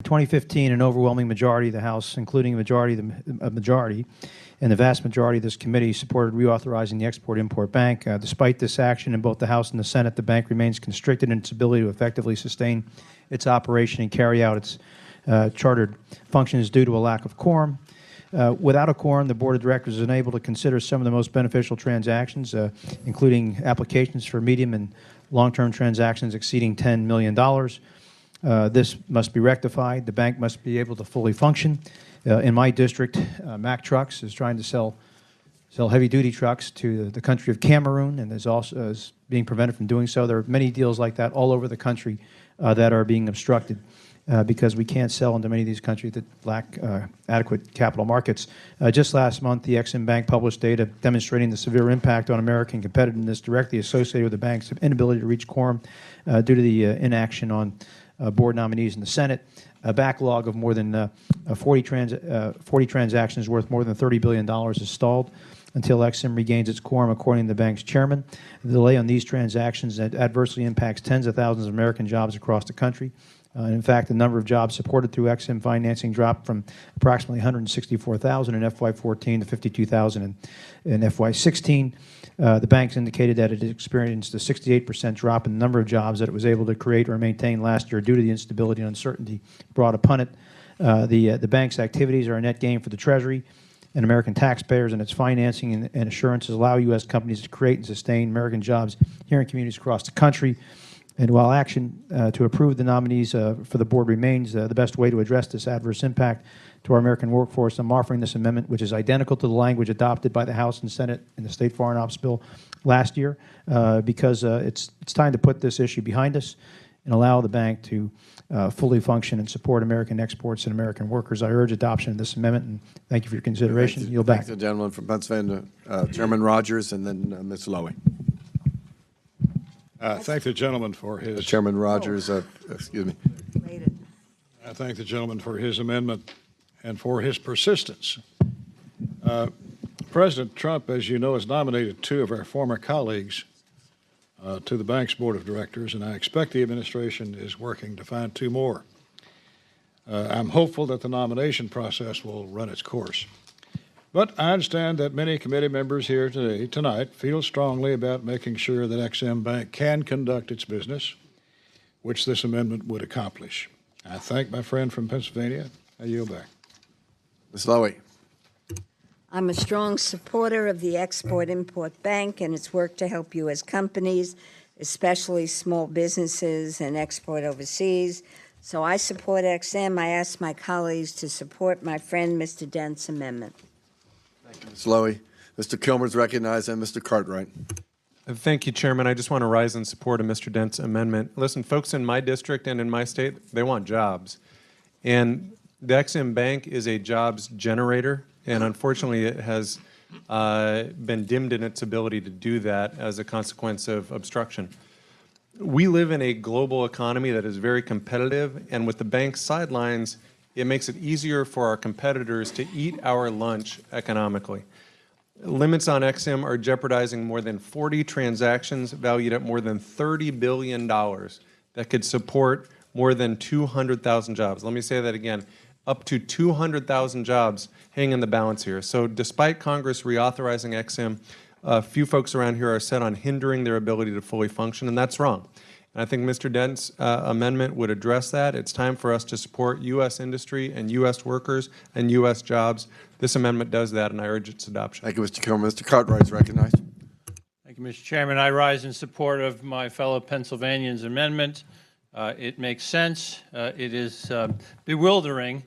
2015, an overwhelming majority of the House, including a majority and the vast majority of this committee, supported reauthorizing the Export-Import Bank. Despite this action in both the House and the Senate, the bank remains constricted in its ability to effectively sustain its operation and carry out its chartered functions due to a lack of quorum. Without a quorum, the Board of Directors is unable to consider some of the most beneficial transactions, including applications for medium and long-term transactions exceeding $10 million. This must be rectified. The bank must be able to fully function. In my district, Mack Trucks is trying to sell heavy-duty trucks to the country of Cameroon, and is being prevented from doing so. There are many deals like that all over the country that are being obstructed because we can't sell into many of these countries that lack adequate capital markets. Just last month, the Ex-Im Bank published data demonstrating the severe impact on American competitiveness directly associated with the bank's inability to reach quorum due to the inaction on board nominees in the Senate. A backlog of more than 40 transactions worth more than $30 billion is stalled until Ex-Im regains its quorum, according to the bank's chairman. The delay on these transactions adversely impacts tens of thousands of American jobs across the country. In fact, the number of jobs supported through Ex-Im financing dropped from approximately 164,000 in FY14 to 52,000 in FY16. The banks indicated that it experienced a 68% drop in the number of jobs that it was able to create or maintain last year due to the instability and uncertainty brought upon it. The bank's activities are a net gain for the Treasury and American taxpayers, and its financing and assurances allow U.S. companies to create and sustain American jobs here in communities across the country. And while action to approve the nominees for the board remains the best way to address this adverse impact to our American workforce, I'm offering this amendment, which is identical to the language adopted by the House and Senate in the State Foreign Ops Bill last year, because it's time to put this issue behind us and allow the bank to fully function and support American exports and American workers. I urge adoption of this amendment, and thank you for your consideration. Yield back. Thank the gentleman from Pennsylvania, Chairman Rogers, and then Ms. Lowy. Thank the gentleman for his... Chairman Rogers, excuse me. I thank the gentleman for his amendment and for his persistence. President Trump, as you know, has nominated two of our former colleagues to the bank's board of directors, and I expect the administration is working to find two more. I'm hopeful that the nomination process will run its course. But I understand that many committee members here tonight feel strongly about making sure that Ex-Im Bank can conduct its business, which this amendment would accomplish. I thank my friend from Pennsylvania. I yield back. Ms. Lowy. I'm a strong supporter of the Export-Import Bank and its work to help U.S. companies, especially small businesses, and export overseas. So I support Ex-Im. I ask my colleagues to support my friend Mr. Dent's amendment. Thank you, Ms. Lowy. Mr. Kilmer is recognized, and Mr. Cartwright. Thank you, Chairman. I just want to rise in support of Mr. Dent's amendment. Listen, folks in my district and in my state, they want jobs. And the Ex-Im Bank is a jobs generator, and unfortunately it has been dimmed in its ability to do that as a consequence of obstruction. We live in a global economy that is very competitive, and with the bank's sidelines, it makes it easier for our competitors to eat our lunch economically. Limits on Ex-Im are jeopardizing more than 40 transactions valued at more than $30 billion that could support more than 200,000 jobs. Let me say that again. Up to 200,000 jobs hang in the balance here. So despite Congress reauthorizing Ex-Im, a few folks around here are set on hindering their ability to fully function, and that's wrong. And I think Mr. Dent's amendment would address that. It's time for us to support U.S. industry and U.S. workers and U.S. jobs. This amendment does that, and I urge its adoption. Thank you, Mr. Kilmer. Mr. Cartwright is recognized. Thank you, Mr. Chairman. I rise in support of my fellow Pennsylvanians' amendment. It makes sense. It is bewildering.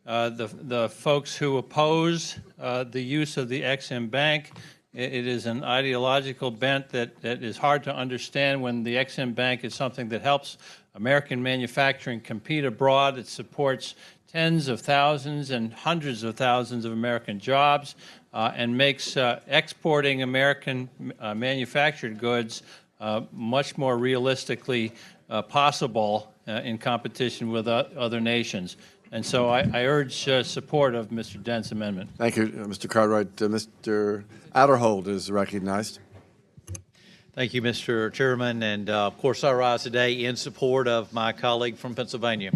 The folks who oppose the use of the Ex-Im Bank, it is an ideological bent that is hard to understand when the Ex-Im Bank is something that helps American manufacturing compete abroad. It supports tens of thousands and hundreds of thousands of American jobs and makes exporting American manufactured goods much more realistically possible in competition with other nations. And so I urge support of Mr. Dent's amendment. Thank you, Mr. Cartwright. Mr. Adderhold is recognized. Thank you, Mr. Chairman. And of course, I rise today in support of my colleague from Pennsylvania.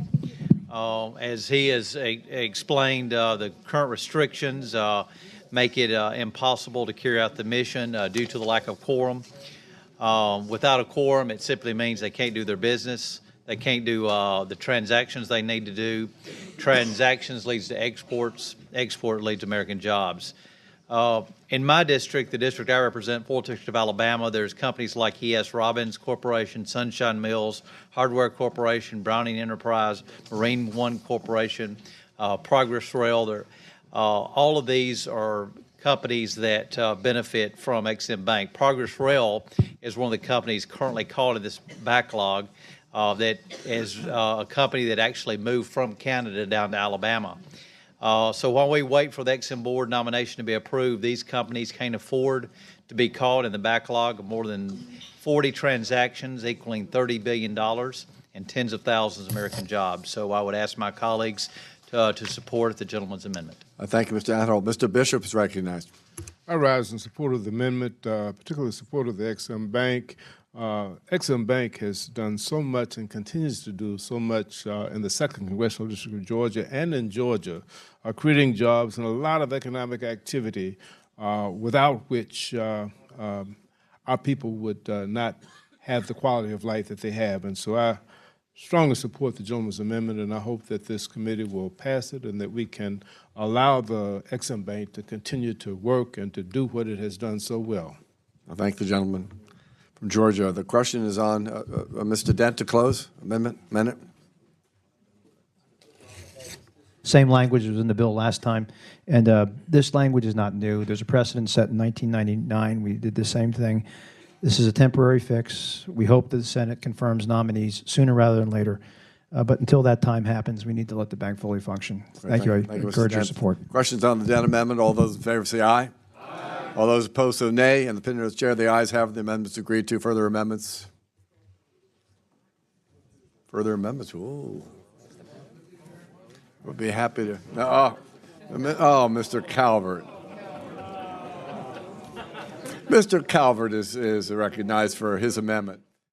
As he has explained, the current restrictions make it impossible to carry out the mission due to the lack of quorum. Without a quorum, it simply means they can't do their business. They can't do the transactions they need to do. Transactions leads to exports. Export leads to American jobs. In my district, the district I represent, 4th District of Alabama, there's companies like E.S. Robbins Corporation, Sunshine Mills, Hardware Corporation, Browning Enterprise, Marine One Corporation, Progress Rail. All of these are companies that benefit from Ex-Im Bank. Progress Rail is one of the companies currently caught in this backlog that is a company that actually moved from Canada down to Alabama. So while we wait for the Ex-Im board nomination to be approved, these companies can't afford to be caught in the backlog of more than 40 transactions equaling $30 billion and tens of thousands of American jobs. So I would ask my colleagues to support the gentleman's amendment. Thank you, Mr. Adderall. Mr. Bishop is recognized. I rise in support of the amendment, particularly in support of the Ex-Im Bank. Ex-Im Bank has done so much and continues to do so much in the 2nd Congressional District of Georgia and in Georgia, creating jobs and a lot of economic activity without which our people would not have the quality of life that they have. And so I strongly support the gentleman's amendment, and I hope that this committee will pass it and that we can allow the Ex-Im Bank to continue to work and to do what it has done so well. I thank the gentleman from Georgia. The question is on Mr. Dent to close. Amendment. Same language was in the bill last time, and this language is not new. There's a precedent set in 1999. We did the same thing. This is a temporary fix. We hope that the Senate confirms nominees sooner rather than later. But until that time happens, we need to let the bank fully function. Thank you. I encourage your support. Questions on the Dent amendment? All those in favor say aye. Aye. All those opposed say nay. And the opinion of the chair, the ayes have it. The amendments agreed to. Further amendments? Further amendments? Ooh. We'll be happy to. Mr. Calvert. Mr. Calvert is recognized for his amendment.